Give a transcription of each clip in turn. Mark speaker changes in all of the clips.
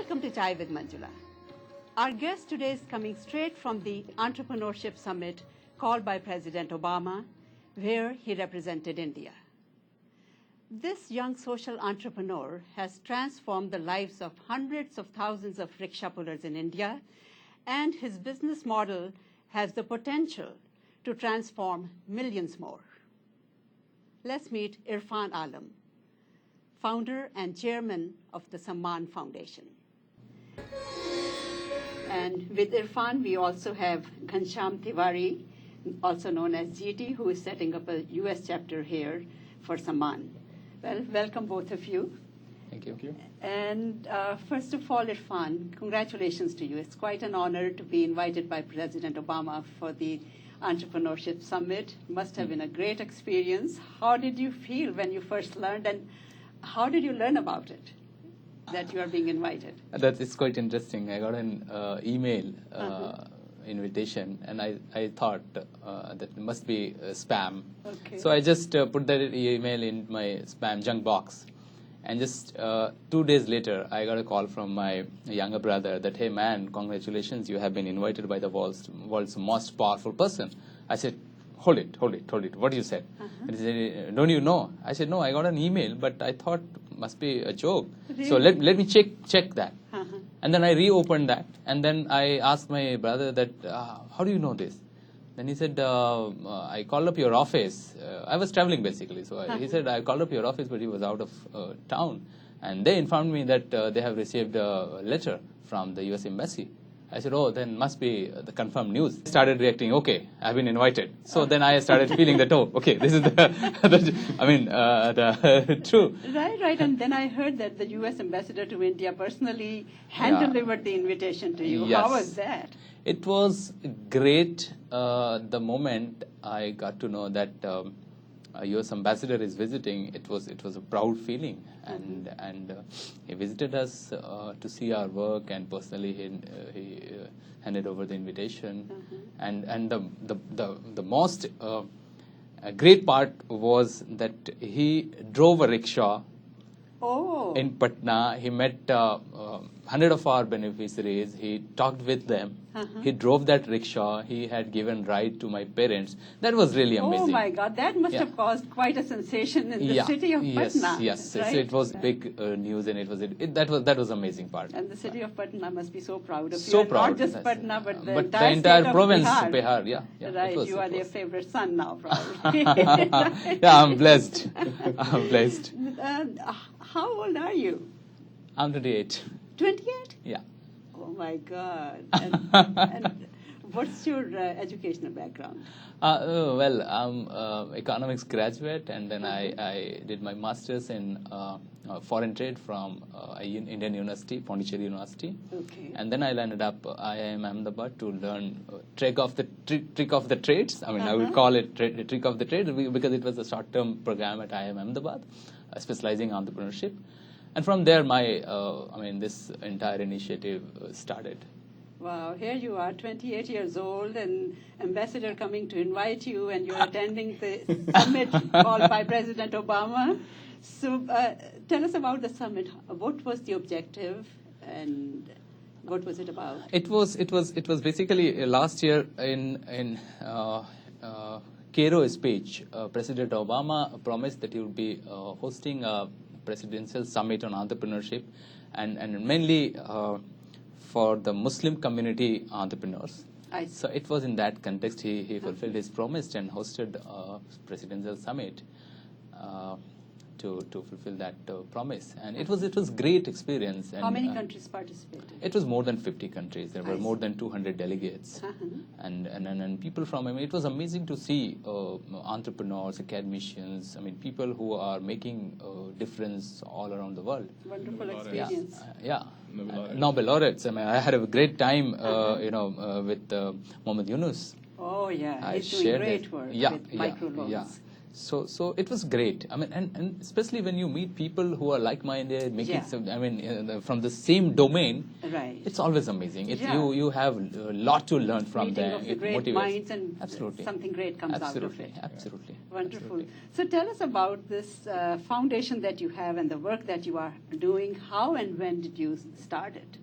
Speaker 1: Welcome to Chai with Manjula. Our guest today is coming straight from the Entrepreneurship Summit called by President Obama, where he represented India. This young social entrepreneur has transformed the lives of hundreds of thousands of rickshaw pullers in India, and his business model has the potential to transform millions more. Let's meet Irfan Alam, founder and chairman of the Samman Foundation. And with Irfan, we also have Ghanshyam Tiwari, also known as GT, who is setting up a US chapter here for Samman. Well, welcome both of you.
Speaker 2: Thank you.
Speaker 1: And first of all, Irfan, congratulations to you. It's quite an honor to be invited by President Obama for the Entrepreneurship Summit. Must have been a great experience. How did you feel when you first learned, and how did you learn about it, that you are being invited?
Speaker 2: That is quite interesting. I got an email invitation, and I thought that it must be spam.
Speaker 1: Okay.
Speaker 2: So I just put that email in my spam junk box. And just 2 days later, I got a call from my younger brother that, hey man, congratulations, you have been invited by the world's most powerful person. I said, hold it. What you said? And he said, don't you know? I said, no, I got an email, but I thought must be a joke.
Speaker 1: Really?
Speaker 2: So let me check that. And then I reopened that, and then I asked my brother that, how do you know this? Then he said, I called up your office. I was traveling basically. So he said, I called up your office, but he was out of town. And they informed me that they have received a letter from the US Embassy. I said, oh, then must be the confirmed news. Started reacting, okay, I've been invited. So then I started feeling that, oh, okay, this is the true.
Speaker 1: Right. And then I heard that the U.S. ambassador to India personally hand-delivered the invitation to you.
Speaker 2: Yes.
Speaker 1: How was that?
Speaker 2: It was great the moment I got to know that a U.S. ambassador is visiting. It was a proud feeling, and he visited us to see our work, and personally he handed over the invitation, and the most great part was that he drove a rickshaw.
Speaker 1: Oh.
Speaker 2: In Patna. He met 100 of our beneficiaries. He talked with them. He drove that rickshaw. He had given ride to my parents. That was really amazing.
Speaker 1: Oh my God, that must have caused quite a sensation in the city of Patna.
Speaker 2: Yes.
Speaker 1: Right?
Speaker 2: So it was big news, and that was amazing part.
Speaker 1: And the city of Patna must be so proud of you.
Speaker 2: So
Speaker 1: And
Speaker 2: proud.
Speaker 1: Not just Patna, but the
Speaker 2: entire
Speaker 1: state of
Speaker 2: province,
Speaker 1: Bihar.
Speaker 2: Yeah.
Speaker 1: Right,
Speaker 2: it
Speaker 1: you are their
Speaker 2: was.
Speaker 1: favorite son now, probably.
Speaker 2: Yeah, I'm blessed. I'm blessed.
Speaker 1: How old are you?
Speaker 2: I'm 28.
Speaker 1: 28?
Speaker 2: Yeah.
Speaker 1: Oh my God. And what's your educational background?
Speaker 2: Well, I'm economics graduate, and then I did my master's in foreign trade from Indian University, Pondicherry University.
Speaker 1: Okay.
Speaker 2: And then I landed up IIM Ahmedabad to learn trick of the trades. I mean, I would call it trick of the trade because it was a short-term program at IIM Ahmedabad, specializing in entrepreneurship. And from there, this entire initiative started.
Speaker 1: Wow, here you are, 28 years old, and ambassador coming to invite you, and you're attending the summit called by President Obama. So tell us about the summit. What was the objective, and what was it about?
Speaker 2: It was basically last year in Cairo speech. President Obama promised that he would be hosting a presidential summit on entrepreneurship, and mainly for the Muslim community entrepreneurs. So it was in that context he fulfilled his promise and hosted a presidential summit to fulfill that promise. And it was great experience. And,
Speaker 1: how many countries participated?
Speaker 2: It was more than 50 countries. There were more than 200 delegates. And people from, it was amazing to see entrepreneurs, academicians, people who are making a difference all around the world.
Speaker 1: Wonderful experience.
Speaker 2: Yeah. Nobel laureates. I had a great time, with Muhammad Yunus.
Speaker 1: Oh, yeah.
Speaker 2: I
Speaker 1: He's doing
Speaker 2: shared
Speaker 1: great
Speaker 2: that.
Speaker 1: work
Speaker 2: Yeah,
Speaker 1: with microloans.
Speaker 2: So it was great. I mean, and especially when you meet people who are like-minded, making
Speaker 1: Yeah.
Speaker 2: some, I mean, from the same domain,
Speaker 1: Right.
Speaker 2: it's always amazing.
Speaker 1: Yeah.
Speaker 2: You have a lot to learn from
Speaker 1: Meeting
Speaker 2: them.
Speaker 1: of the
Speaker 2: It
Speaker 1: great
Speaker 2: motivates.
Speaker 1: minds and
Speaker 2: Absolutely.
Speaker 1: something great comes
Speaker 2: Absolutely.
Speaker 1: out of it.
Speaker 2: Absolutely.
Speaker 1: Wonderful.
Speaker 2: Absolutely.
Speaker 1: So tell us about this foundation that you have and the work that you are doing. How and when did you start it?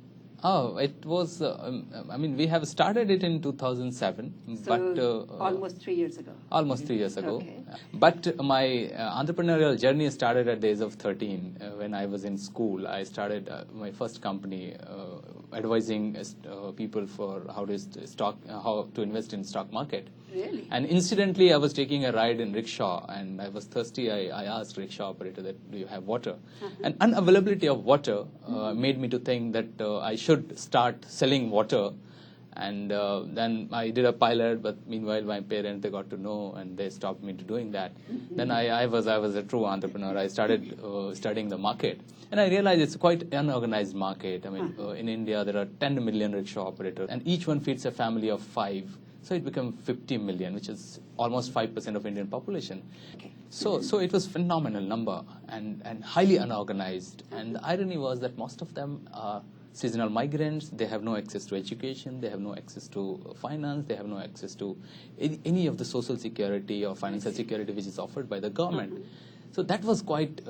Speaker 2: Oh, it was. I mean, we have started it in 2007,
Speaker 1: So
Speaker 2: but
Speaker 1: almost 3 years ago.
Speaker 2: almost 3 years ago.
Speaker 1: Okay.
Speaker 2: But my entrepreneurial journey started at the age of 13 when I was in school. I started my first company advising people for how to invest in stock market.
Speaker 1: Really?
Speaker 2: And incidentally, I was taking a ride in rickshaw and I was thirsty. I asked rickshaw operator that, do you have water? And unavailability of water made me to think that I should start selling water. And then I did a pilot, but meanwhile my parents, they got to know and they stopped me to doing that. Then I was a true entrepreneur. I started studying the market. And I realized it's quite unorganized market. I mean, in India, there are 10 million rickshaw operators and each one feeds a family of 5. So it became 50 million, which is almost 5% of Indian population.
Speaker 1: Okay.
Speaker 2: So it was phenomenal number and highly unorganized. And the irony was that most of them are seasonal migrants. They have no access to education. They have no access to finance. They have no access to any of the social security or financial security which is offered by the government. So that was quite,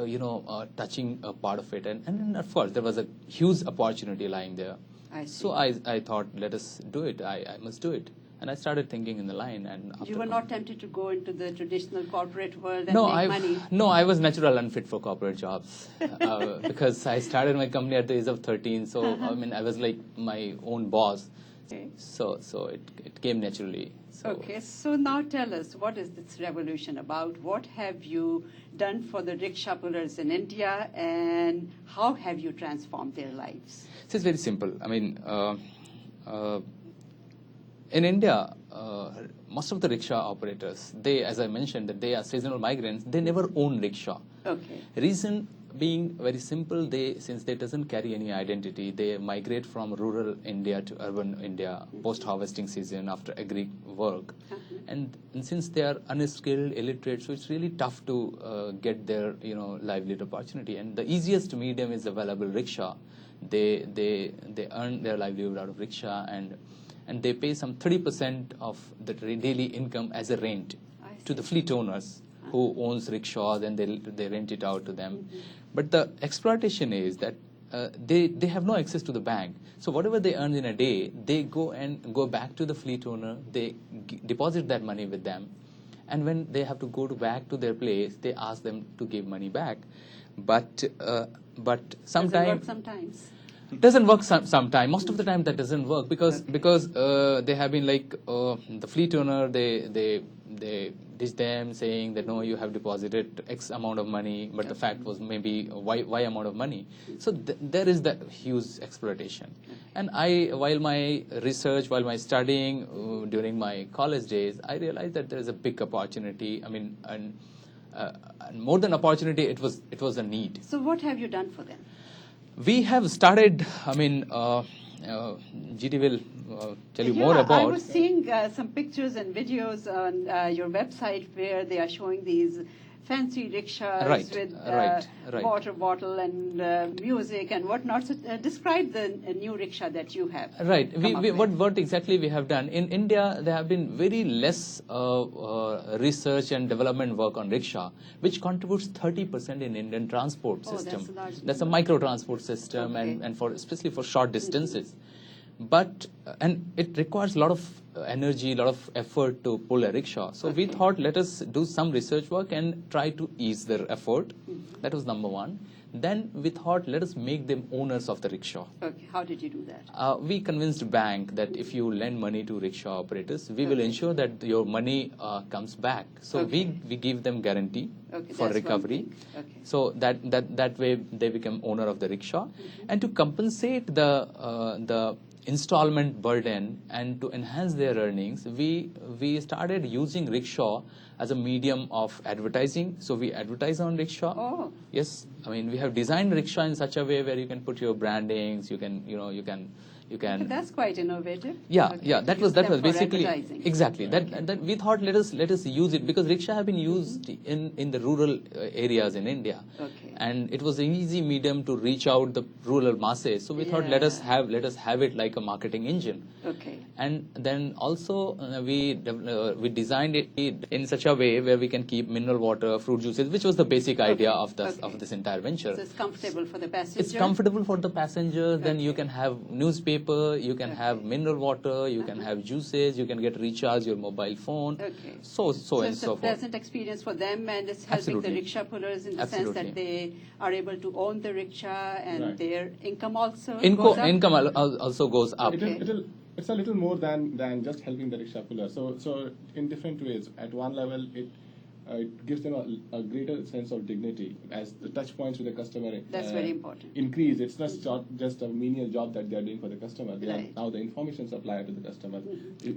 Speaker 2: touching part of it. And of course, there was a huge opportunity lying there.
Speaker 1: I see.
Speaker 2: So I thought, let us do it. I must do it. And I started thinking in the line. And after
Speaker 1: You were not tempted to go into the traditional corporate world and
Speaker 2: no,
Speaker 1: make money?
Speaker 2: No, I was natural unfit for corporate jobs because I started my company at the age of 13. So I mean, I was like my own boss.
Speaker 1: Okay.
Speaker 2: So it came naturally. So,
Speaker 1: Okay, so now tell us, what is this revolution about? What have you done for the rickshaw pullers in India and how have you transformed their lives?
Speaker 2: So it's very simple. I mean, in India, most of the rickshaw operators, they, as I mentioned, that they are seasonal migrants. They never own rickshaw.
Speaker 1: Okay.
Speaker 2: Reason being very simple. Since they doesn't carry any identity, they migrate from rural India to urban India post harvesting season after agri work, and since they are unskilled, illiterate, so it's really tough to get their livelihood opportunity. And the easiest medium is available rickshaw. They earn their livelihood out of rickshaw and they pay some 30% of the daily income as a rent to the fleet owners who owns rickshaws, and they rent it out to them. But the exploitation is that they have no access to the bank. So whatever they earn in a day, they go back to the fleet owner, they deposit that money with them. And when they have to go back to their place, they ask them to give money back. But sometimes doesn't work sometime. Most of the time that doesn't work because they have been like the fleet owner, they ditch them saying that no, you have deposited X amount of money, but the fact was maybe Y amount of money. So there is that huge exploitation. And while my studying during my college days, I realized that there is a big opportunity. I mean, and more than opportunity, it was a need.
Speaker 1: So what have you done for them?
Speaker 2: We have started, I mean, GT will tell you more about.
Speaker 1: I was seeing some pictures and videos on your website where they are showing these fancy rickshaws with water bottle and music and whatnot. So describe the new rickshaw that you have.
Speaker 2: Right. What exactly we have done in India? There have been very less research and development work on rickshaw, which contributes 30% in Indian transport system. That's a micro transport system, and especially for short distances. But and it requires a lot of energy, a lot of effort to pull a rickshaw. So we thought, let us do some research work and try to ease their effort. That was number one. Then we thought, let us make them owners of the rickshaw.
Speaker 1: Okay, how did you do that?
Speaker 2: We convinced bank that if you lend money to rickshaw operators, we will ensure that your money comes back. So we give them guarantee for recovery. So that way they become owner of the rickshaw. And to compensate the installment burden and to enhance their earnings, we started using rickshaw as a medium of advertising. So we advertise on rickshaw.
Speaker 1: Oh.
Speaker 2: Yes, I mean we have designed rickshaw in such a way where you can put your brandings, you can You can.
Speaker 1: That's quite innovative.
Speaker 2: Yeah,
Speaker 1: Okay,
Speaker 2: yeah.
Speaker 1: to
Speaker 2: That
Speaker 1: use
Speaker 2: was
Speaker 1: them for
Speaker 2: basically
Speaker 1: advertising.
Speaker 2: exactly that we thought let us use it because rickshaw have been used in the rural areas in India,
Speaker 1: Okay.
Speaker 2: and it was an easy medium to reach out the rural masses. So we thought let us have it like a marketing engine.
Speaker 1: Okay.
Speaker 2: And then also we designed it in such a way where we can keep mineral water, fruit juices, which was the basic idea of this entire venture.
Speaker 1: So it's comfortable for the passenger.
Speaker 2: It's comfortable for the passengers. Then you can have newspaper, you can have mineral water, you can have juices, you can get recharge your mobile phone.
Speaker 1: Okay.
Speaker 2: So and so
Speaker 1: it's a
Speaker 2: forth.
Speaker 1: pleasant experience for them, and it's helping the
Speaker 2: Absolutely.
Speaker 1: rickshaw pullers in the sense
Speaker 2: Absolutely.
Speaker 1: that they are able to own the rickshaw and
Speaker 3: Right.
Speaker 1: their income also goes up.
Speaker 2: Income also goes up.
Speaker 3: It's a little more than just helping the rickshaw puller. So in different ways. At one level, it gives them a greater sense of dignity as the touch points with the customer.
Speaker 1: That's very important.
Speaker 3: Increase. It's not just a menial job that they are doing for the customer. They
Speaker 1: Right.
Speaker 3: are now the information supplier to the customer.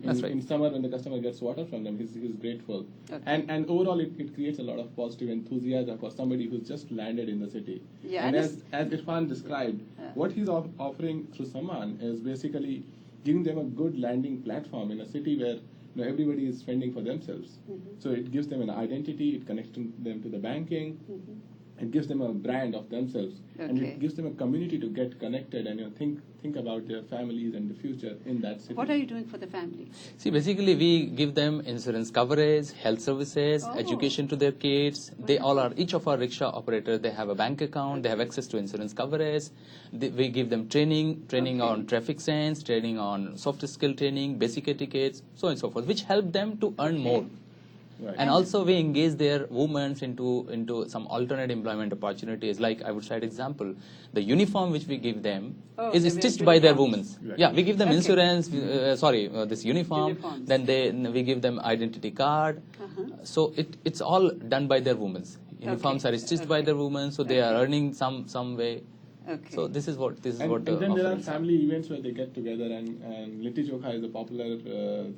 Speaker 2: That's right.
Speaker 3: In summer, when the customer gets water from them, he's grateful.
Speaker 1: Okay.
Speaker 3: And overall, it creates a lot of positive enthusiasm for somebody who's just landed in the city.
Speaker 1: Yeah,
Speaker 3: and
Speaker 1: and
Speaker 3: as Irfan described, what he's offering through Samman is basically giving them a good landing platform in a city where everybody is spending for themselves. So it gives them an identity, it connects them to the banking, it gives them a brand of themselves, and
Speaker 1: Okay.
Speaker 3: it gives them a community to get connected and think about their families and the future in that city.
Speaker 1: What are you doing for the family?
Speaker 2: See, basically, we give them insurance coverage, health services,
Speaker 1: Oh.
Speaker 2: education to their kids. They all are, each of our rickshaw operators, they have a bank account, they have access to insurance coverage. We give them training on traffic sense, training on soft skill training, basic etiquettes, so on and so forth, which help them to earn more.
Speaker 3: Right.
Speaker 2: And also we engage their women into some alternate employment opportunities. Like I would cite example, the uniform which we give them is
Speaker 1: they wear
Speaker 2: stitched by their
Speaker 1: uniforms.
Speaker 2: women.
Speaker 3: Right.
Speaker 2: Yeah, we give them
Speaker 1: Okay.
Speaker 2: insurance. This uniform.
Speaker 1: Uniforms.
Speaker 2: Then we give them identity card. So it's all done by their women. Uniforms are stitched by their women, so they are earning some way.
Speaker 1: Okay.
Speaker 2: So this is what
Speaker 3: And
Speaker 2: the
Speaker 3: then there are
Speaker 2: offerings are.
Speaker 3: family events where they get together, and Litti Chokha is a popular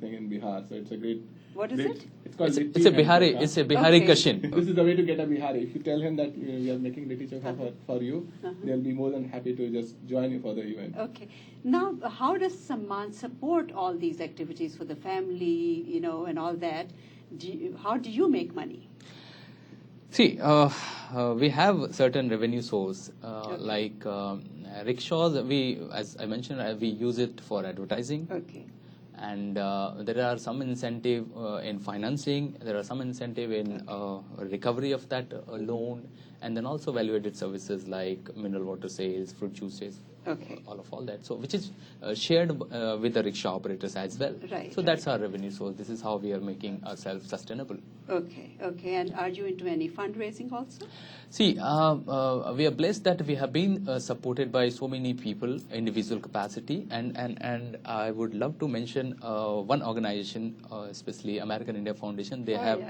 Speaker 3: thing in Bihar. So it's a great.
Speaker 1: What is it?
Speaker 3: It's called Litti
Speaker 2: It's a
Speaker 3: and
Speaker 2: Bihari.
Speaker 3: Chokha.
Speaker 2: It's a Bihari
Speaker 1: Okay.
Speaker 2: kashin.
Speaker 3: This is the way to get a Bihari. If you tell him that we are making Litti Chokha for you, they'll be more than happy to just join you for the event.
Speaker 1: Okay. Now, how does Samman support all these activities for the family, and all that? How do you make money?
Speaker 2: See, we have certain revenue source like rickshaws. As I mentioned, we use it for advertising.
Speaker 1: Okay.
Speaker 2: And there are some incentive in financing. There are some incentive in recovery of that loan, and then also value-added services like mineral water sales, fruit juices,
Speaker 1: Okay.
Speaker 2: all that. So which is shared with the rickshaw operators as well.
Speaker 1: Right,
Speaker 2: So that's our revenue source. This is how we are making ourselves sustainable.
Speaker 1: Okay. And are you into any fundraising also?
Speaker 2: See, we are blessed that we have been supported by so many people, individual capacity, and I would love to mention one organization, especially American India Foundation. They have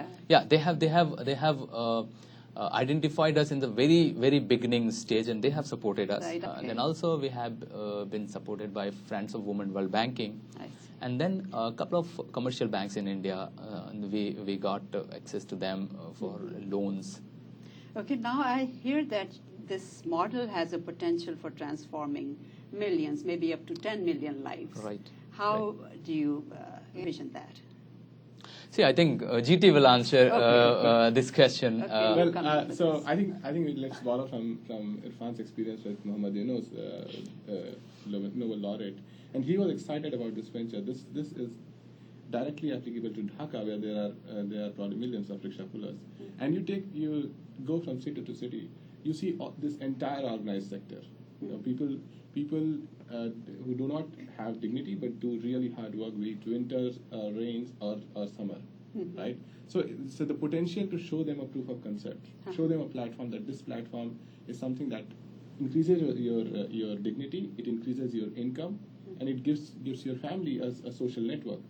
Speaker 2: identified us in the very beginning stage, and they have supported us.
Speaker 1: Right, okay.
Speaker 2: Then also we have been supported by Friends of Women World Banking.
Speaker 1: I see.
Speaker 2: And then a couple of commercial banks in India, we got access to them for loans.
Speaker 1: Okay, now I hear that this model has a potential for transforming millions, maybe up to 10 million lives.
Speaker 2: Right.
Speaker 1: How do you envision that?
Speaker 2: See, I think GT will answer this question.
Speaker 1: Okay.
Speaker 3: Well, so I think let's borrow from Irfan's experience with Muhammad Yunus, Nobel laureate, and he was excited about this venture. This is directly applicable to Dhaka, where there are probably millions of rickshaw pullers, and you go from city to city, you see this entire organized sector. People who do not have dignity but do really hard work, be it winter, rains, or summer, right? So the potential to show them a proof of concept, show them a platform, that this platform is something that increases your dignity, it increases your income, and it gives your family a social network.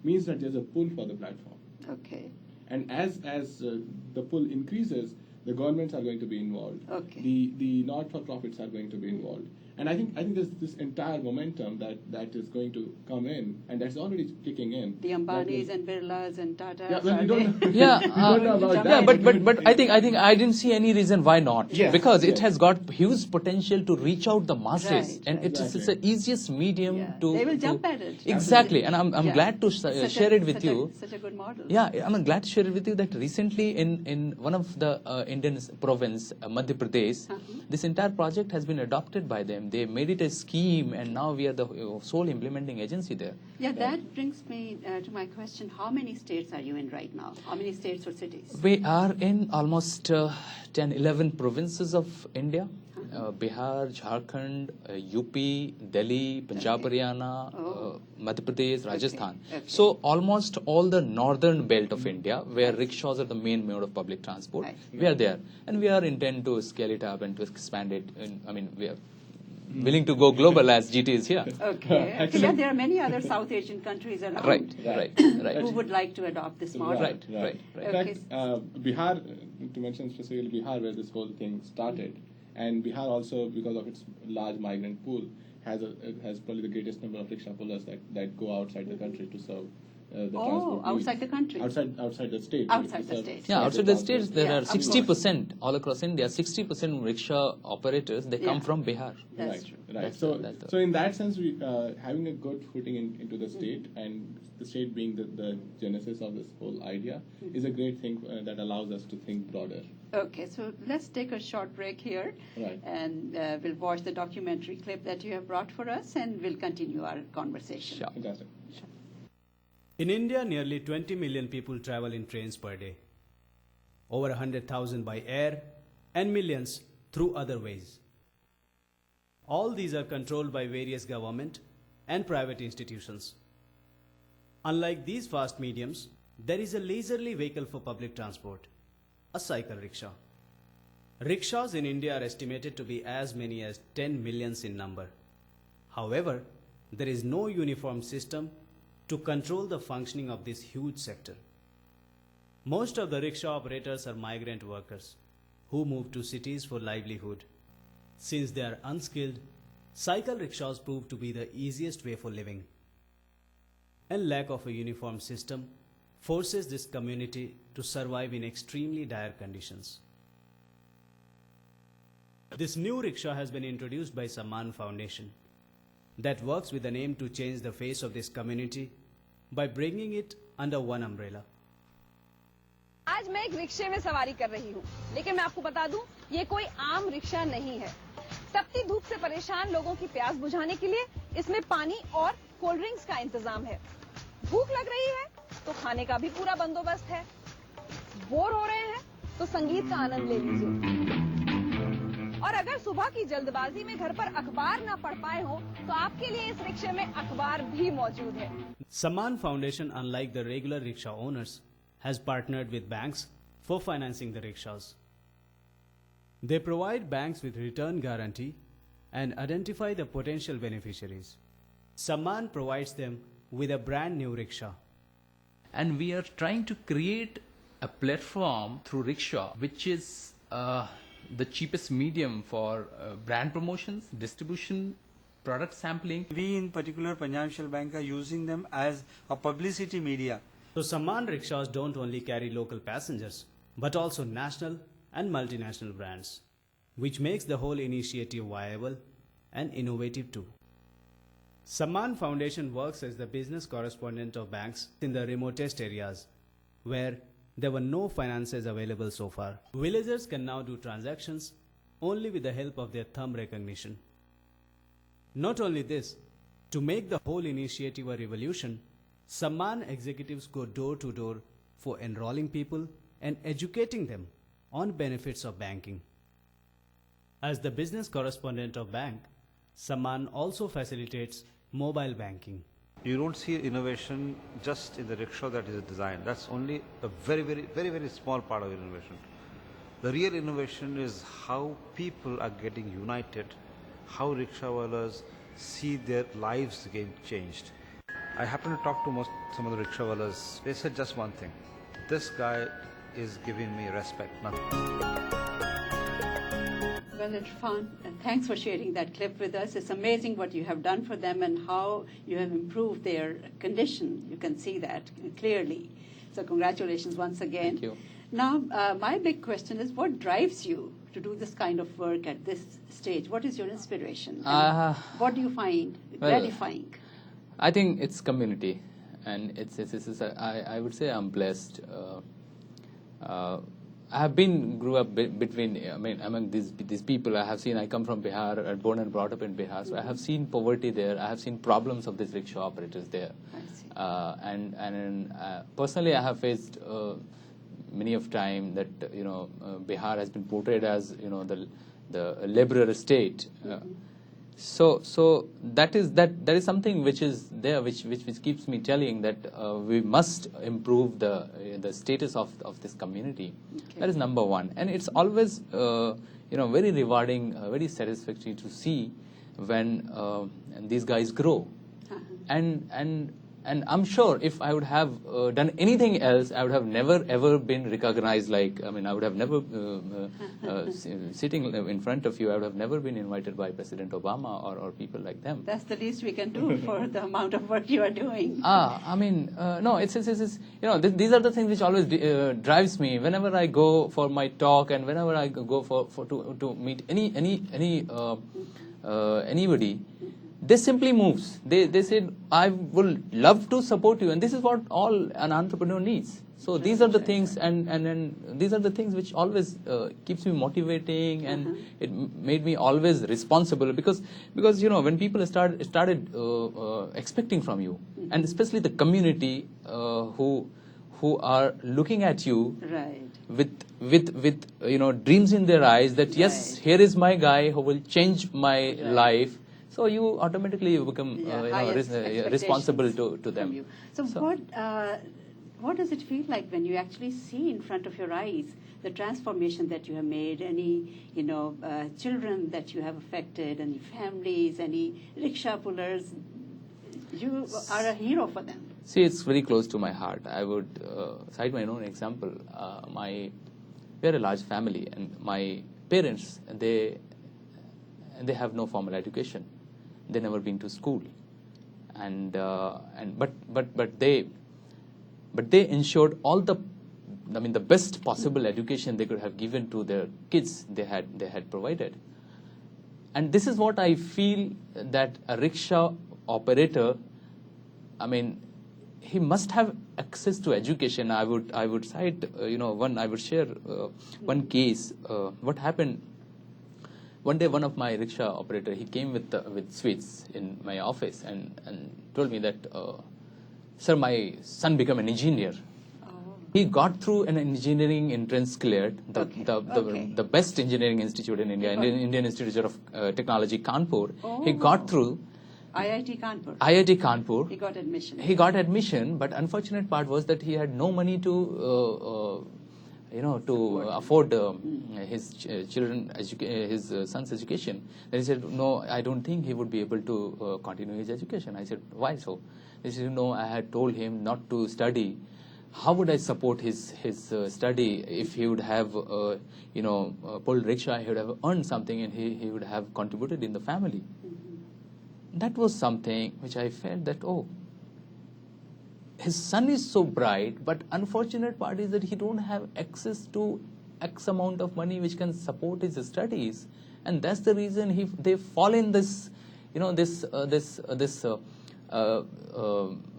Speaker 3: Means that there's a pull for the platform.
Speaker 1: Okay.
Speaker 3: And as the pull increases, the governments are going to be involved.
Speaker 1: Okay.
Speaker 3: The not-for-profits are going to be involved. And I think there's this entire momentum that is going to come in, and that's already kicking in.
Speaker 1: The Ambanis and Birlas and Tata.
Speaker 3: Yeah, well, we don't know.
Speaker 2: Yeah,
Speaker 3: we don't know about
Speaker 2: yeah,
Speaker 3: that.
Speaker 2: but I think I didn't see any reason why not.
Speaker 3: Yes,
Speaker 2: Because it
Speaker 3: yes.
Speaker 2: has got huge potential to reach out the masses,
Speaker 1: Right,
Speaker 2: and
Speaker 1: right.
Speaker 2: it's the easiest medium
Speaker 1: Yeah,
Speaker 2: to.
Speaker 1: they will
Speaker 2: to-
Speaker 1: jump at it.
Speaker 2: Exactly, and I'm
Speaker 1: Yeah.
Speaker 2: glad to share it with
Speaker 1: such
Speaker 2: you.
Speaker 1: Such a good model.
Speaker 2: Yeah, I'm glad to share it with you that recently in one of the Indian province, Madhya Pradesh, this entire project has been adopted by them. They made it a scheme, and now we are the sole implementing agency there.
Speaker 1: Yeah, that brings me to my question. How many states are you in right now? How many states or cities?
Speaker 2: We are in almost 10, 11 provinces of India. Bihar, Jharkhand, UP, Delhi, Punjab, Haryana, Madhya Pradesh, Rajasthan.
Speaker 1: Okay.
Speaker 2: So almost all the northern belt of India, where rickshaws are the main mode of public transport,
Speaker 1: Right.
Speaker 2: we are there, and we are intent to scale it up and to expand it. We are willing to go global as GT is here.
Speaker 1: Okay. Yeah, there are many other South Asian countries around
Speaker 2: Right.
Speaker 1: who would like to adopt this model.
Speaker 2: Right.
Speaker 3: In
Speaker 1: Okay.
Speaker 3: fact, Bihar, to mention specifically Bihar, where this whole thing started, and Bihar also, because of its large migrant pool, has probably the greatest number of rickshaw pullers that go outside the country to serve the transport needs.
Speaker 1: Outside the country.
Speaker 3: Outside the state.
Speaker 1: Outside the
Speaker 3: To serve-
Speaker 1: state.
Speaker 2: Yeah, outside the states, there
Speaker 1: Yeah,
Speaker 2: are
Speaker 1: of
Speaker 2: 60% all across India. 60% rickshaw operators they come
Speaker 1: Yeah.
Speaker 2: from Bihar.
Speaker 1: That's
Speaker 3: right,
Speaker 1: true.
Speaker 3: right.
Speaker 2: That's
Speaker 3: So,
Speaker 2: the-
Speaker 3: so in that sense, we having a good footing into the state, and the state being the genesis of this whole idea, is a great thing that allows us to think broader.
Speaker 1: Okay, so let's take a short break here,
Speaker 3: Right.
Speaker 1: and we'll watch the documentary clip that you have brought for us, and we'll continue our conversation.
Speaker 2: Sure.
Speaker 3: Fantastic.
Speaker 4: In India, nearly 20 million people travel in trains per day. Over 100,000 by air and millions through other ways. All these are controlled by various government and private institutions. Unlike these fast mediums, there is a leisurely vehicle for public transport, a cycle rickshaw. Rickshaws in India are estimated to be as many as 10 millions in number. However, there is no uniform system to control the functioning of this huge sector. Most of the rickshaw operators are migrant workers who move to cities for livelihood. Since they are unskilled, cycle rickshaws prove to be the easiest way for living. And lack of a uniform system forces this community to survive in extremely dire conditions. This new rickshaw has been introduced by Samman Foundation that works with an aim to change the face of this community by bringing it under one umbrella.
Speaker 5: आज मैं एक रिक्शे में सवारी कर रही हूँ, लेकिन मैं आपको बता दूं, ये कोई आम रिक्शा नहीं है। तपती धूप से परेशान लोगों की प्यास बुझाने के लिए इसमें पानी और कोल्ड ड्रिंक्स का इंतजाम है। भूख लग रही है तो खाने का भी पूरा बंदोबस्त है। बोर हो रहे हैं तो संगीत का आनंद ले लीजिए। और अगर सुबह की जल्दबाजी में घर पर अखबार ना पढ़ पाए हो, तो आपके लिए इस रिक्शे में अखबार भी मौजूद है।
Speaker 4: Samman Foundation, unlike the regular rickshaw owners, has partnered with banks for financing the rickshaws. They provide banks with return guarantee and identify the potential beneficiaries. Samman provides them with a brand new rickshaw.
Speaker 2: And we are trying to create a platform through rickshaw, which is the cheapest medium for brand promotions, distribution, product sampling.
Speaker 6: We in particular Punjab National Bank are using them as a publicity media.
Speaker 4: So Samman rickshaws don't only carry local passengers, but also national and multinational brands, which makes the whole initiative viable and innovative too. Samman Foundation works as the business correspondent of banks in the remotest areas where there were no finances available so far. Villagers can now do transactions only with the help of their thumb recognition. Not only this, to make the whole initiative a revolution, Samman executives go door to door for enrolling people and educating them on benefits of banking. As the business correspondent of bank, Samman also facilitates mobile banking.
Speaker 7: You don't see innovation just in the rickshaw that is designed. That's only a very small part of innovation. The real innovation is how people are getting united, how rickshawwalas see their lives getting changed. I happened to talk to some of the rickshawwalas. They said just one thing: this guy is giving me respect, nothing.
Speaker 1: Well, Irfan, thanks for sharing that clip with us. It's amazing what you have done for them and how you have improved their condition. You can see that clearly. So congratulations once again.
Speaker 2: Thank you.
Speaker 1: Now, my big question is, what drives you to do this kind of work at this stage? What is your inspiration? And what do you find gratifying?
Speaker 2: I think it's community, and I would say I'm blessed. I have grew up among these people. I have seen. I come from Bihar, born and brought up in Bihar, so I have seen poverty there. I have seen problems of these rickshaw operators there, and personally, I have faced many of time that Bihar has been portrayed as the laborer state. So that is something which is there, which keeps me telling that we must improve the status of this community. Okay. That is number one, and it's always very rewarding, very satisfactory to see when these guys grow, and I'm sure if I would have done anything else, I would have never ever been recognized. I would have never sitting in front of you. I would have never been invited by President Obama or people like them.
Speaker 1: That's the least we can do for the amount of work you are doing.
Speaker 2: No, it's these are the things which always drives me. Whenever I go for my talk and whenever I go to meet anybody. They simply moves. They said, I will love to support you, and this is what all an entrepreneur needs. So these are the things, and these are the things which always keeps me motivating, and it made me always responsible because when people started expecting from you, and especially the community who are looking at you with dreams in their eyes that yes, here is my guy who will change my life. So you automatically become responsible to them.
Speaker 1: So what does it feel like when you actually see in front of your eyes the transformation that you have made? Any children that you have affected, any families, any rickshaw pullers? You are a hero for them.
Speaker 2: See, it's very close to my heart. I would cite my own example. We are a large family, and my parents they have no formal education. They never been to school, but they ensured all the best possible education they could have given to their kids. They had provided, and this is what I feel that a rickshaw operator, he must have access to education. I would cite I would share one case. What happened? One day, one of my rickshaw operator, he came with sweets in my office and told me that, sir, my son became an engineer. Oh. He got through an engineering entrance cleared, the best engineering institute in India, Indian Institute of Technology, Kanpur. Oh. He got through.
Speaker 1: IIT Kanpur.
Speaker 2: IIT Kanpur.
Speaker 1: He got admission.
Speaker 2: But unfortunate part was that he had no money to afford his son's education. Then he said, no, I don't think he would be able to continue his education. I said, why so? He said, no, I had told him not to study. How would I support his study if he would have pulled rickshaw? He would have earned something, and he would have contributed in the family. Mm-hmm. That was something which I felt that, his son is so bright, but unfortunate part is that he don't have access to X amount of money which can support his studies, and that's the reason they fall in this,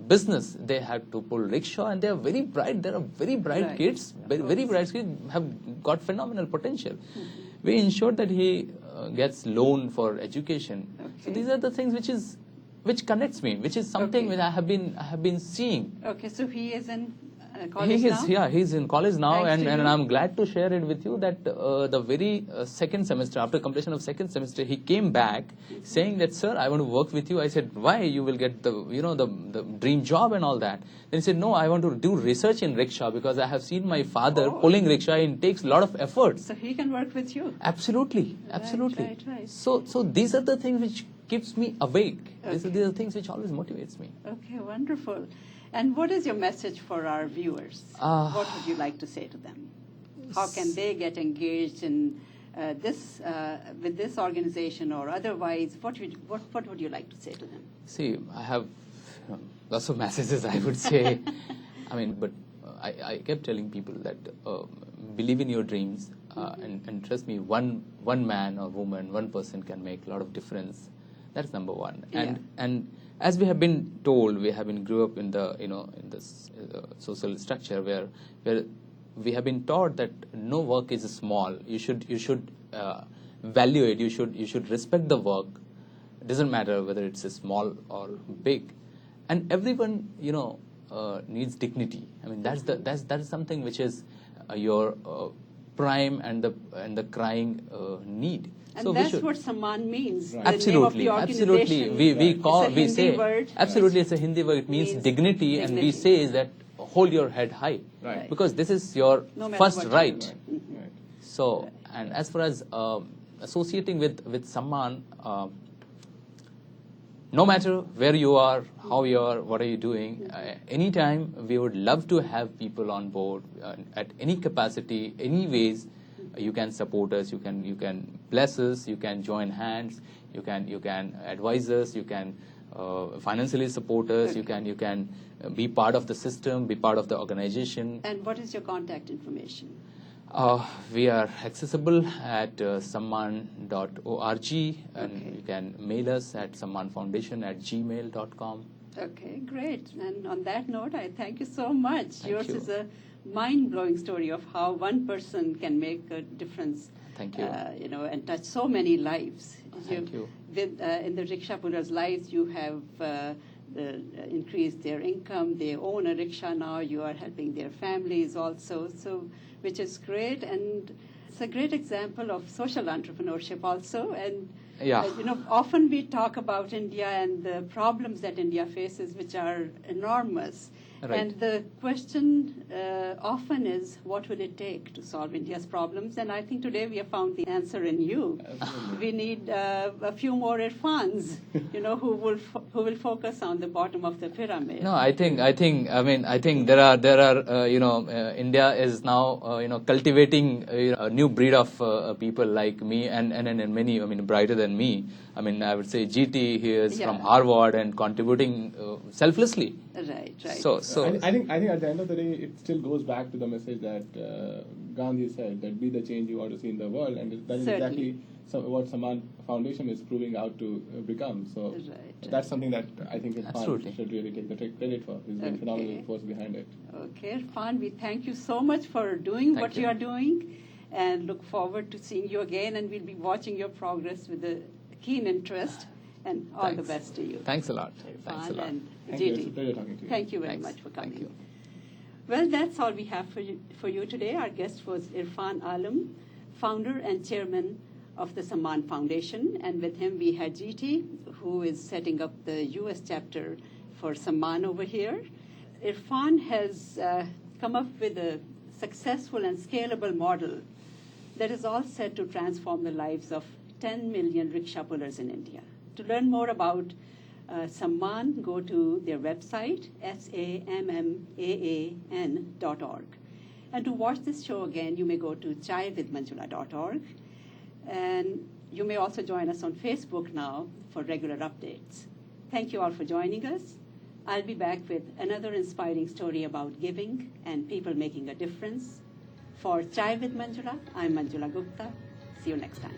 Speaker 2: business. They have to pull rickshaw, and they are very bright. There are very bright kids, very bright kids have got phenomenal potential. Mm-hmm. We ensured that he gets loan for education. Okay. So these are the things which connects me, which is something which I have been seeing.
Speaker 1: Okay, so he is in college now?
Speaker 2: Yeah, he's in college now, and I'm glad to share it with you that the very second semester, after completion of second semester, he came back saying that, sir, I want to work with you. I said, why? You will get the dream job and all that. Then he said, no, I want to do research in rickshaw because I have seen my father pulling rickshaw. It takes a lot of effort.
Speaker 1: So he can work with you?
Speaker 2: Absolutely. Right. So these are the things which keeps me awake. Okay. These are the things which always motivates me.
Speaker 1: Okay, wonderful. And what is your message for our viewers? What would you like to say to them? How can they get engaged in with this organization or otherwise, what would you like to say to them?
Speaker 2: See, I have lots of messages, I would say. I mean, but I kept telling people that believe in your dreams, and trust me, one man or woman, one person can make a lot of difference. That's number one. And as we have been told, we have been grew up in the in this social structure where we have been taught that no work is small. You should value it. You should respect the work. It doesn't matter whether it's small or big, and everyone needs dignity. I mean that is something which is your prime and the crying need.
Speaker 1: And so that's what Samman means.
Speaker 2: Right. Absolutely, absolutely. We say
Speaker 1: word.
Speaker 2: Absolutely, it's a Hindi word. It means dignity, and we say that hold your head high,
Speaker 3: right?
Speaker 2: Because this is your first right.
Speaker 3: Right.
Speaker 2: So, and as far as associating with Samman, no matter where you are, how you are, what are you doing, anytime we would love to have people on board at any capacity, any ways. You can support us. You can bless us. You can join hands. You can advise us. You can financially support us. Okay. You can be part of the system. Be part of the organization.
Speaker 1: And what is your contact information?
Speaker 2: We are accessible at samman.org, and you can mail us at sammanfoundation@gmail.com.
Speaker 1: Okay, great. And on that note, I thank you so much.
Speaker 2: Thank
Speaker 1: Yours
Speaker 2: you.
Speaker 1: is a mind-blowing story of how one person can make a difference.
Speaker 2: Thank you.
Speaker 1: And touch so many lives.
Speaker 2: Thank you.
Speaker 1: In the rickshaw pullers' lives, you have increased their income. They own a rickshaw now. You are helping their families also. So, which is great, and it's a great example of social entrepreneurship also. And
Speaker 2: yeah.
Speaker 1: Often we talk about India and the problems that India faces, which are enormous.
Speaker 2: Right.
Speaker 1: And the question often is, what will it take to solve India's problems? And I think today we have found the answer in you.
Speaker 3: Absolutely.
Speaker 1: We need a few more Irfans, who will focus on the bottom of the pyramid.
Speaker 2: No, I think there are India is now cultivating a new breed of people like me and many brighter than me. I would say GT, he is from Harvard and contributing selflessly.
Speaker 1: Right.
Speaker 2: So
Speaker 3: I think at the end of the day, it still goes back to the message that Gandhi said, that be the change you want to see in the world, and that is exactly what Samman Foundation is proving out to become. So that's something that I think Irfan should really take the credit for. He's been a phenomenal force behind it.
Speaker 1: Okay, Irfan, we thank you so much for doing what you are doing, and look forward to seeing you again, and we'll be watching your progress with a keen interest, and all the best to you.
Speaker 2: Thanks a lot. Thanks a lot.
Speaker 1: And
Speaker 3: Thank you. It's a
Speaker 1: GT.
Speaker 3: pleasure talking to you.
Speaker 1: Thank you very much for coming.
Speaker 2: Thank you.
Speaker 1: Well, that's all we have for you today. Our guest was Irfan Alam, founder and chairman of the Samman Foundation, and with him we had GT, who is setting up the U.S. chapter for Samman over here. Irfan has come up with a successful and scalable model that is all set to transform the lives of 10 million rickshaw pullers in India. To learn more about Samman, go to their website, sammaan.org. And to watch this show again, you may go to chaivithmanjula.org. And you may also join us on Facebook now for regular updates. Thank you all for joining us. I'll be back with another inspiring story about giving and people making a difference. For Chai with Manjula, I'm Manjula Gupta. See you next time.